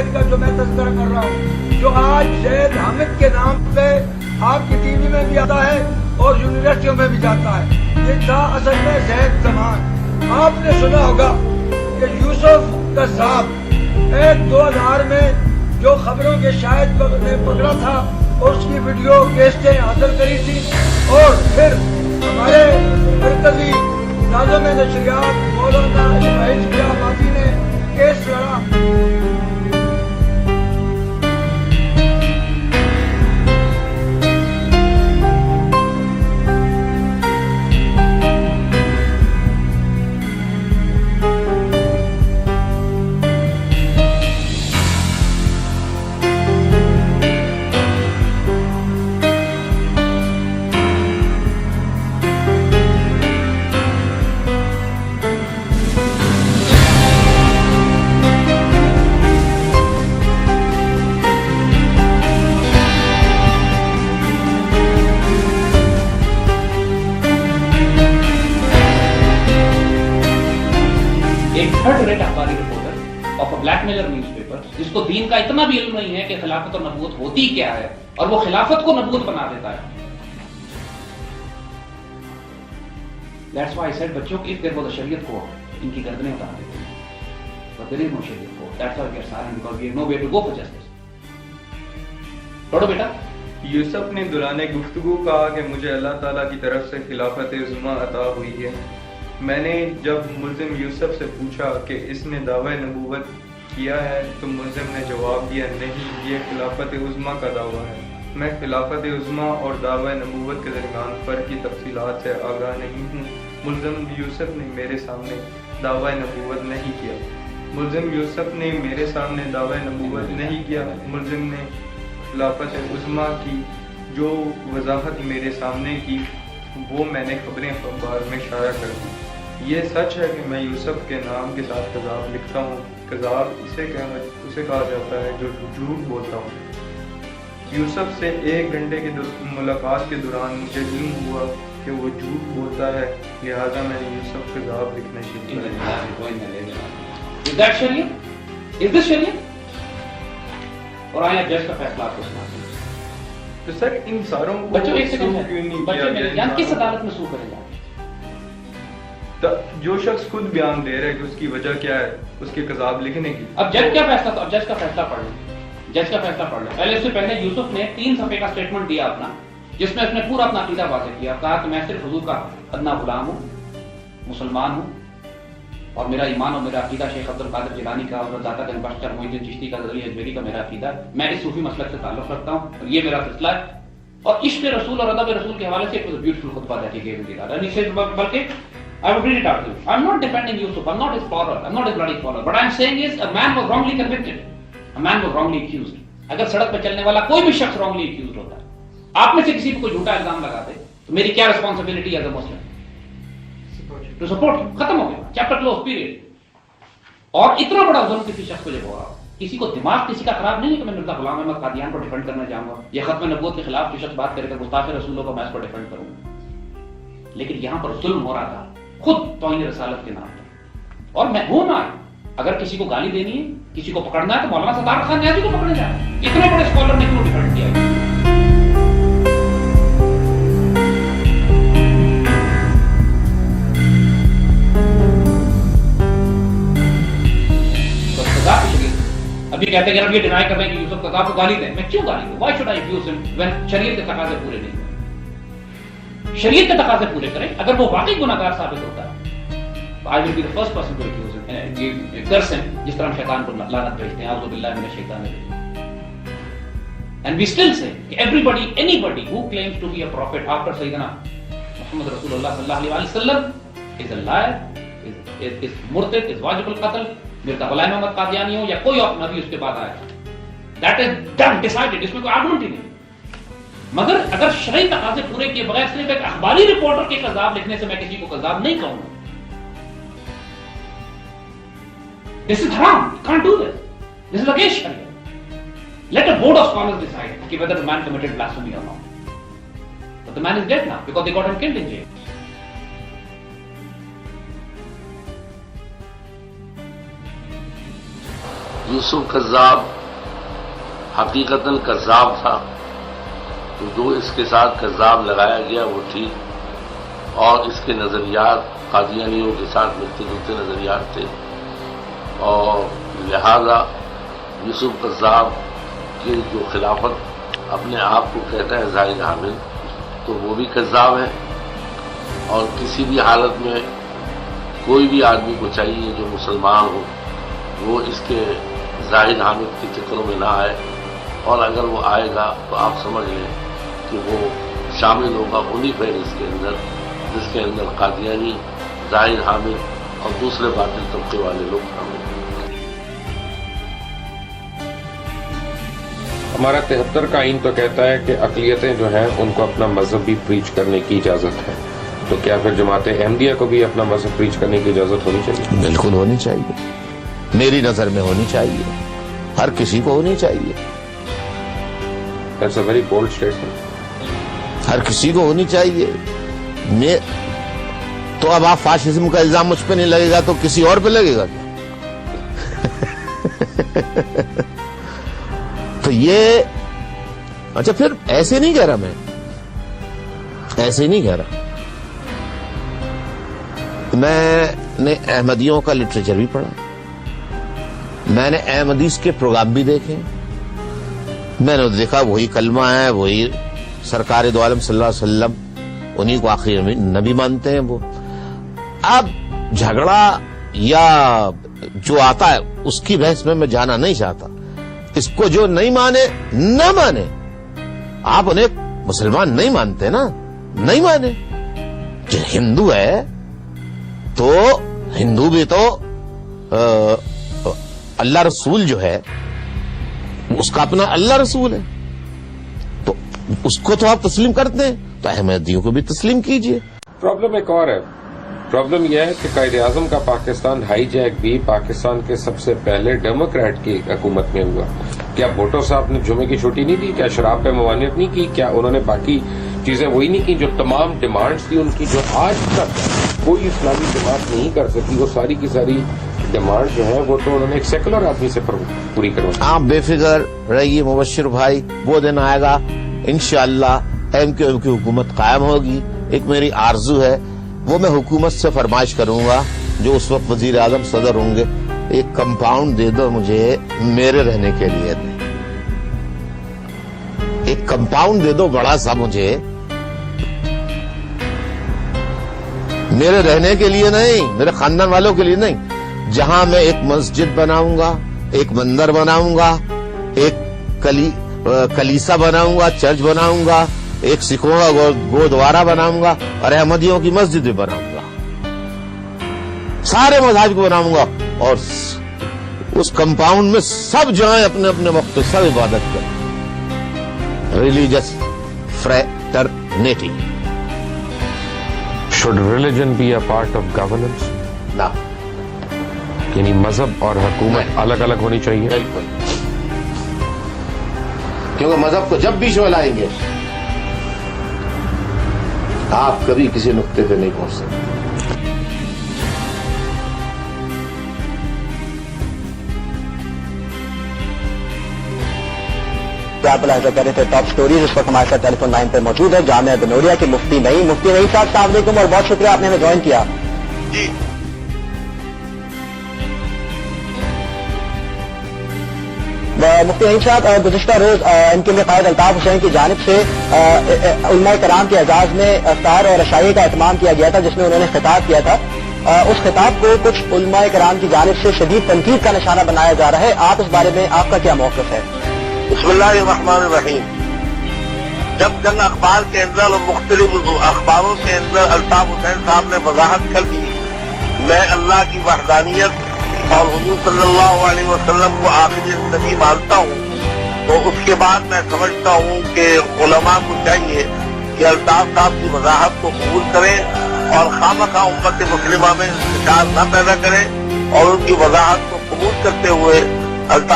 زید کا جو میں تذکرہ کر رہا ہوں، جو آج زید حامد کے نام پہ آپ کی ٹی وی میں بھی آتا ہے اور یونیورسٹیوں میں بھی جاتا ہے، یہ تھا اصل میں زید زمان۔ آپ نے سنا ہوگا کہ یوسف قذاب ایک 2000 میں جو خبروں کے شاہد نے پکڑا تھا اور اس کی ویڈیو کیسٹیں حاصل کری تھی، اور پھر ہمارے مرکزی ناظم نشریات مولانا اسماعیل شاہ ماضی نے کیس لڑا۔ تھرڈ ریٹ اخباری reporter of a blackmailer newspaper, جس کو دین کا اتنا بھی علم نہیں ہے کہ خلافت اور نبوت ہوتی کیا ہے، اور وہ خلافت کو نبوت بنا دیتا ہے۔ That's why I said بچوں کی دیر وہ شریعت کو ان کی گردنیں اتار دیتے ہیں، but there is no شریعت کو۔ That's why we are silent because we have no way to go for justice۔ پڑھو بیٹا۔ یوسف نے دوران گفتگو کہا کہ مجھے اللہ تعالیٰ کی طرف سے خلافت عظمیٰ عطا ہوئی ہے۔ میں نے جب ملزم یوسف سے پوچھا کہ اس نے دعوی نبوت کیا ہے تو ملزم نے جواب دیا نہیں، یہ خلافت عظمیٰ کا دعویٰ ہے۔ میں خلافت عظمیٰ اور دعوی نبوت کے درمیان فرق کی تفصیلات سے آگاہ نہیں ہوں۔ ملزم یوسف نے میرے سامنے دعوی نبوت نہیں کیا۔ ملزم یوسف نے میرے سامنے دعوی نبوت نہیں کیا۔ ملزم نے خلافت عظمیٰ کی جو وضاحت میرے سامنے کی وہ میں نے خبریں اخبار میں شائع کر دی۔ یہ سچ ہے کہ میں یوسف کے نام کے ساتھ کذاب لکھتا ہوں۔ کذاب اسے کہا جاتا ہے جو جھوٹ بولتا ہوں۔ یوسف سے 1 گھنٹے کی ملاقات کے دوران مجھے علم ہوا کہ وہ جھوٹ بولتا ہے، لہٰذا میں نے یوسف کذاب لکھنا شروع کیا۔ اور آیا جج کا فیصلہ آپ کو سناتے ہیں۔ تو سر ان ساروں کو بچوں ایک سیکنڈ کس عدالت میں سو کرے گا؟ جو شخص خود بیان دے رہا ہے کہ اس کی وجہ کیا ہے اس کے کذاب لکھنے کی۔ اب جج کیا فیصلہ، اب جج کا فیصلہ پڑھ لیں، جج کا فیصلہ پڑھ لیں۔ پہلے اس سے پہلے یوسف نے 3 صفحے کا سٹیٹمنٹ دیا اپنا، جس میں اس نے پورا اپنا عقیدہ واضح کیا، کہا کہ میں صرف حضور کا ادنا غلام ہوں، مسلمان ہوں، اور میرا ایمان اور میرا عقیدہ شیخ عبد القادر جیلانی کا، حضرت داتا گنج بخش چرمو الدین چشتی کا، غزالی اجمیری کا میرا عقیدہ ہے۔ میں اس صوفی مسلک سے تعلق رکھتا ہوں اور یہ میرا سلسلہ ہے، اور عشق رسول اور ادب رسول کے حوالے سے ایک بیوٹیفل خطبہ دیکھے گئے، بلکہ I will read it out to you. I'm not defending Yusuf. I'm not his follower. I'm not his bloody follower. What I'm saying is a man was wrongly convicted. A man was wrongly accused. اگر سڑک پہ چلنے والا کوئی بھی شخص wrongly accused ہوتا ہے، آپ میں سے کسی کو کوئی جھوٹا الزام لگا دے تو میری کیا responsibility as a Muslim to support him؟ ختم ہو گیا، چیپٹر کلوز، پیریڈ۔ اور اتنا بڑا ظلم کسی شخص کو جب ہو رہا ہو، کسی کو دماغ کسی کا خراب نہیں ہے کہ میں مرزا غلام احمد قادیان کو ڈیفینڈ کرنا چاہوں گا، یا ختم نبوت کے خلاف جو شخص بات کرے گا گستاخ رسولوں کو میں اس کو ڈیفینڈ کروں گا۔ لیکن یہاں پر ظلم ہو رہا تھا خود توہین رسالت کے نام پر، اور میں ہوں نہ اگر کسی کو گالی دینی ہے، کسی کو پکڑنا ہے تو مولانا ستار خان نیازی کو پکڑنے جائے۔ اتنے بڑے اسکالر نے کیوں ڈیفینڈ کیا؟ ابھی کہتے ہیں کہ اب یہ ڈینائی کر رہے ہیں کہ یوسف قذاب کو گالی دیں، میں کیوں گالی دوں؟ وائی شوڈ آئی ایکیوز ہم when شریعت کے تقاضے پورے نہیں ہوئے؟ شریعت کے تقاضے پورے کریں۔ اگر وہ واقعی گناہگار ثابت ہوتا ہے تو I will be the first person to accuse him، curse him، جس طرح ہم شیطان کو لعنت بھیجتے ہیں، اعوذ باللہ من الشیطان الرجیم۔ And we still say everybody, anybody who claims to be a prophet after Sayyidina Muhammad Rasulullah sallallahu alaihi wasallam is a liar, is murtad, is wajib al-qatl۔ Mirza Ghulam Ahmad Qadiani ہو یا کوئی اور نبی اس کے بعد آیا، that is done, decided، اس میں کوئی argument ہی نہیں۔ مگر اگر شرعی تقاضے پورے کیے بغیر صرف ایک اخباری رپورٹر کے کذاب لکھنے سے میں کسی کو کذاب نہیں کہوں گا۔ This is haram. You can't do this. This is against Sharia. Let a board of scholars decide whether the man committed blasphemy or not. But the man is dead now because they got him killed in jail. یوسف قذاب حقیقتاً کذاب تھا، تو جو اس کے ساتھ کذاب لگایا گیا وہ ٹھیک، اور اس کے نظریات قادیانیوں کے ساتھ ملتے جلتے نظریات تھے، اور لہذا یوسف قذاب کی جو خلافت اپنے آپ کو کہتا ہے زاہد حامد، تو وہ بھی کذاب ہے، اور کسی بھی حالت میں کوئی بھی آدمی کو چاہیے جو مسلمان ہو وہ اس کے زاہد حامد کے چکروں میں نہ آئے، اور اگر وہ آئے گا تو آپ سمجھ لیں کہ وہ شامل ہوگا انہی فہرست کے اندر جس کے اندر قادیانی، زاہد حامد اور دوسرے باطل طبقے والے لوگ شامل ہیں۔ ہمارا 73 کا آئین تو کہتا ہے کہ اقلیتیں جو ہیں ان کو اپنا مذہب بھی پریچ کرنے کی اجازت ہے، تو کیا پھر جماعت احمدیہ کو بھی اپنا مذہب پریچ کرنے کی اجازت ہونی چاہیے؟ بالکل ہونی چاہیے، میری نظر میں ہونی چاہیے، ہر کسی کو ہونی چاہیے، That's a very bold statement. ہر کسی کو ہونی چاہیے۔ میں تو اب آپ فاشزم کا الزام مجھ پہ نہیں لگے گا تو کسی اور پہ لگے گا کیا؟ تو یہ اچھا پھر ایسے نہیں کہہ رہا، میں ایسے نہیں کہہ رہا، میں نے احمدیوں کا لٹریچر بھی پڑھا، میں نے احمدیز کے پروگرام بھی دیکھے، میں نے دیکھا وہی کلمہ ہے، وہی سرکار دو عالم صلی اللہ علیہ وسلم انہی کو آخری نبی مانتے ہیں وہ۔ اب جھگڑا یا جو آتا ہے اس کی بحث میں جانا نہیں چاہتا، اس کو جو نہیں مانے نہ مانے، آپ انہیں مسلمان نہیں مانتے نا، نہیں مانے، جو ہندو ہے تو ہندو بھی تو اللہ رسول جو ہے اس کا اپنا اللہ رسول ہے، تو اس کو تو آپ تسلیم کرتے ہیں، تو احمدیوں کو بھی تسلیم کیجئے۔ پرابلم ایک اور ہے، پرابلم یہ ہے کہ قائد اعظم کا پاکستان ہائی جیک بھی پاکستان کے سب سے پہلے ڈیموکریٹ کی حکومت میں ہوا۔ کیا بھٹو صاحب نے جمعے کی چھٹی نہیں دی؟ کیا شراب پہ ممانعت نہیں کی؟ کیا انہوں نے باقی چیزیں وہی نہیں کی جو تمام ڈیمانڈز تھی ان کی، جو آج تک کوئی اسلامی جماعت نہیں کر سکی؟ وہ ساری کی ساری ڈیمانڈ جو ہے وہ تو انہوں نے ایک سیکولر آدمی سے پوری کروائی۔ آپ بے فکر رہیے مبشر بھائی، وہ دن آئے گا انشاءاللہ ایم کیو ایم کی حکومت قائم ہوگی۔ ایک میری آرزو ہے، وہ میں حکومت سے فرمائش کروں گا جو اس وقت وزیر اعظم صدر ہوں گے، ایک کمپاؤنڈ دے دو مجھے میرے رہنے کے لیے، ایک کمپاؤنڈ دے دو بڑا سا مجھے میرے رہنے کے لیے، نہیں میرے خاندان والوں کے لیے نہیں، جہاں میں ایک مسجد بناؤں گا، ایک مندر بناؤں گا، ایک کلیسا بناؤں گا، چرچ بناؤں گا، ایک سکھوں کا گردوارہ بناؤں گا، اور احمدیوں کی مسجد بھی بناؤں گا، سارے مذاہب کو بناؤں گا، اور اس کمپاؤنڈ میں سب جائیں اپنے اپنے وقت سب عبادت کریں، religious fraternity. Should religion be a part of governance? نہ، یعنی مذہب اور حکومت الگ الگ ہونی چاہیے؟ بالکل، کیونکہ مذہب کو جب بھی شعلائیں گے آپ کبھی کسی نقطے پہ نہیں پہنچ سکتے۔ آپ کہہ رہے تھے ٹاپ سٹوریز، اس وقت ہمارے ساتھ ٹیلی فون لائن پہ موجود ہے جامعہ بنوریا کے مفتی نعیم صاحب، السلام علیکم اور بہت شکریہ آپ نے ہمیں جوائن کیا۔ جی مفتی نعیم صاحب، گزشتہ روز ان کے قائد الطاف حسین کی جانب سے علماء کرام کے اعزاز میں افطار اور عشائیے کا اہتمام کیا گیا تھا، جس میں انہوں نے خطاب کیا تھا۔ اس خطاب کو کچھ علماء کرام کی جانب سے شدید تنقید کا نشانہ بنایا جا رہا ہے، آپ اس بارے میں آپ کا کیا موقف ہے؟ بسم اللہ الرحمن الرحیم۔ جب جنگ اخبار کے اندر اور مختلف اخباروں کے اندر الطاف حسین صاحب نے وضاحت کر دی میں اللہ کی وحدانیت اور حضور صلی اللہ علیہ وسلم کو آخری نبی مانتا ہوں، تو اس کے بعد میں سمجھتا ہوں کہ علماء کو چاہیے کہ الطاف صاحب کی وضاحت کو قبول کریں اور خامخواہ امت مسلمہ میں انتشار نہ پیدا کریں، اور ان کی وضاحت کو قبول کرتے ہوئے الطاف